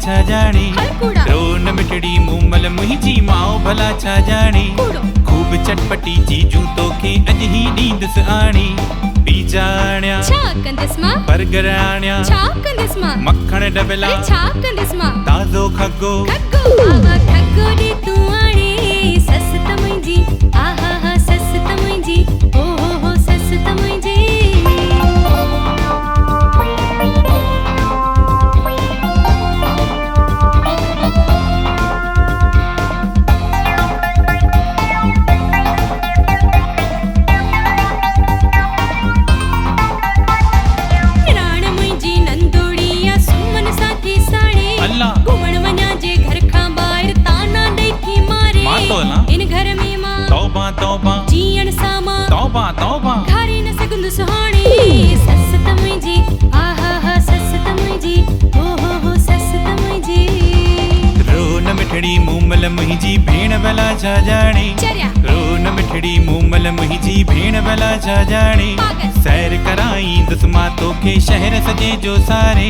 छा जाने रोन मिठड़ी मूमल मुहिंजी माओ भला छा जाने खूब चटपटी चीजूं तोखे अज ही ॾींदुसि आणी पिज़्ज़ा आण्या छा कंदसि मां बर्गर आण्या छा कंदसि मां मक्खण डबला छा कंदसि मां ताज़ो खग्गो आवा खग्गो ॾे तूं आणे सस त मुंहिंजी आहा हा सस त मुंहिंजी ओ हो सस त मुंहिंजी घुमण वञा जे घर खां ॿाहिरि ताना ॾेई थी मारे इन घर में मां तौबा तौबा जीअण सां मां तौबा तौबा घारे न सघंदुसि हाणे सस त मुंहिंजी आहा हा सस त मुंहिंजी ओ हो सस त मुंहिंजी रोन मिठड़ी मूमल मुहिंजी भेण भला छा जाने रोन मिठड़ी मूमल मुहिंजी भेण भला छा जाने सैर कराईंदुसि मां तोखे शहर सॼे जो सारे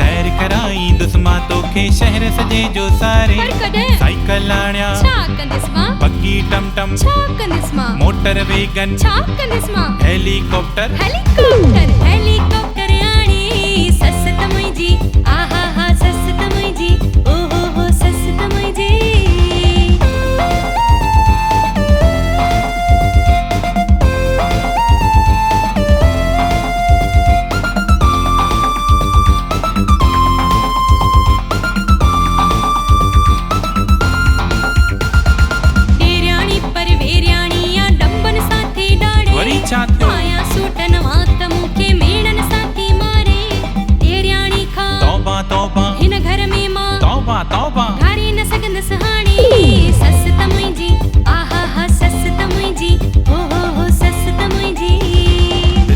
सैर कराईंदुसि मां तोखे शहर सॼे जो सारे साइकिल आण्या छा कंदसि मां बग्गी टमटम छा कंदसि मां मोटर वेगन छा कंदसि मां हेलीकॉप्टर हेलीकॉप्टर आणी सस त मुंहिंजी आहा हा सस त मुंहिंजी ओ हो सस त मुंहिंजी आया सूटन वात मुखे मेणन साथी मारे ॾेराणी खां तौबा तौबा हिन घर में मां तौबा तौबा घारे न सघंदसि हाणे सस त मुंहिंजी आहा हा सस त मुंहिंजी ओ हो सस त मुंहिंजी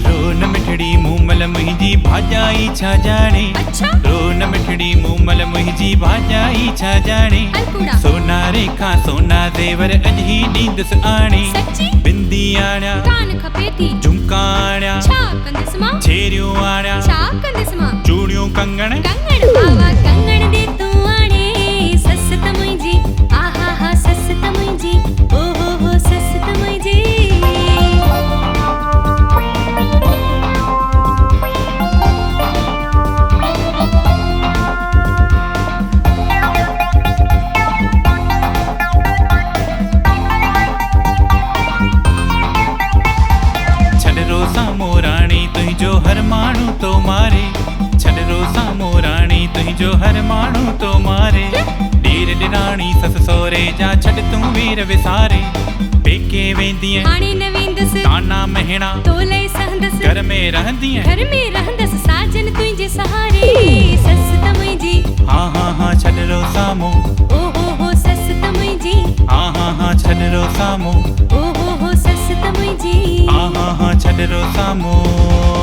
रोन मिठड़ी मूमल मुहिंजी भाॼाई छा जाने रोन मिठड़ी मूमल मुहिंजी भाॼाई छा जाने सोना रेखा सोना ज़ेवर अॼ ही ॾींदुसि आणे बिंदी आण्या कान खपे थी झुमका आण्या छा कंदसि मां छेरियूं आण्या छा कंदसि मां चूड़ियूं कंगण आवा कंगण ॾे तूं आणे सस त मुंहिंजी आहा हा सस त मुंहिंजी ओ हो सस त मुंहिंजी तुंहिंजो हर माण्हू तो मारे छॾ रोसा मोराणी तुंहिंजो हर माण्हू तो मारे ॾेर ॾिराणी ससु सहुरे जा छॾ तूं वीर विसारे पेके वेंदीअ हाणे न वेंदसि ताना महीना तोले सहंदसि घर में रहंदीअ घर में रहंदसि साजन तुंहिंजे सहारे सस त मुंहिंजी हा हा हा छॾ रोसा मो ओ हो सस त मुंहिंजी हा हा हा छॾ रोसा मो ओ हो सस त मुंहिंजी हा हा हा छॾ रोसा मो